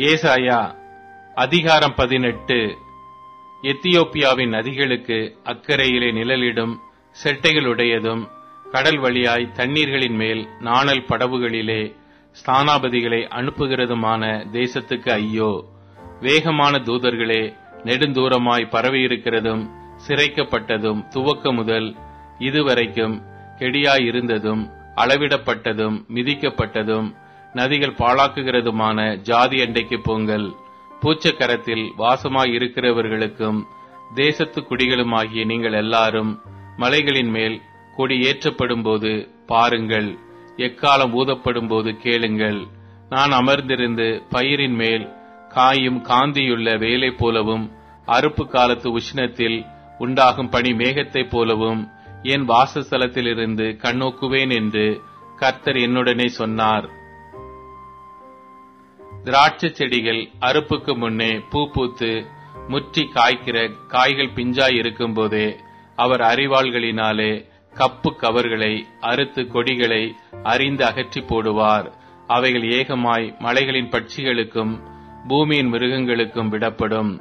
ஏசாயா அதிகாரம் 18. எத்தியோப்பியாவின் நதிகளுக்கு அக்கரையிலே நிழலிடும் செட்டைகளுடையதும் கடல் வழியாய் தண்ணீர்களின் மேல் நாணல் படவுகளிலே ஸ்தானாபதிகளை அனுப்புகிறதுமான தேசத்துக்கு ஐயோ! வேகமான தூதர்களே, நெடுந்தூரமாய் பரவியிருக்கிறதும் சிரைக்கப்பட்டதும் துவக்க முதல் இதுவரைக்கும் கெடியாயிருந்ததும் அளவிடப்பட்டதும் மிதிக்கப்பட்டதும் நதிகள் பாழாக்குகிறதுமான ஜாதி அண்டைக்கு போங்கள். பூச்சக்கரத்தில் வாசமாயிருக்கிறவர்களுக்கும் தேசத்து குடிகளுமாகிய நீங்கள் எல்லாரும் மலைகளின் மேல் கொடி ஏற்றப்படும் போது பாருங்கள், எக்காலம் ஊதப்படும் போது கேளுங்கள். நான் அமர்ந்திருந்து பயிரின் மேல் காயும் காந்தியுள்ள வேலை போலவும் அறுப்பு காலத்து உஷ்ணத்தில் உண்டாகும் பனி மேகத்தைப் போலவும் என் வாசஸ்தலத்திலிருந்து கண்ணோக்குவேன் என்று கர்த்தர் என்னுடனே சொன்னார். திராட்சை செடிகள் அறுப்புக்கு முன்னே பூ பூத்து முற்றி காய்க்கிற காய்கள் பிஞ்சாய் இருக்கும் போதே அவர் அரிவாள்களினாலே கப்பு கவர்களை அறுத்து கொடிகளை அரிந்து அகற்றி போடுவார். அவைகள் ஏகமாய் மலைகளின் பட்சிகளுக்கும் பூமியின் மிருகங்களுக்கும் விடப்படும்.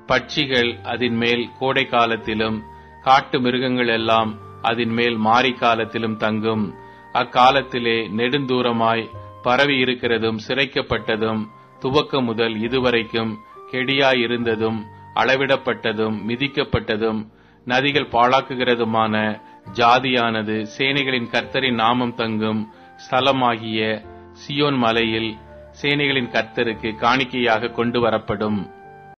பட்சிகள் அதன் மேல் கோடை காலத்திலும் காட்டு மிருகங்கள் எல்லாம் அதன் மேல் மாரி காலத்திலும் தங்கும். அக்காலத்திலே நெடுந்தூரமாய் பரவி இருக்கிறதும் சிரைக்கப்பட்டதும் துவக்கம் முதல் இதுவரைக்கும் கெடியாயிருந்ததும் அளவிடப்பட்டதும் மிதிக்கப்பட்டதும் நதிகள் பாழாக்குகிறதுமான ஜாதியானது சேனைகளின் கர்த்தரின் நாமம் தங்கும் ஸ்தலமாகிய சியோன் மலையில் சேனைகளின் கர்த்தருக்கு காணிக்கையாக கொண்டு வரப்படும்.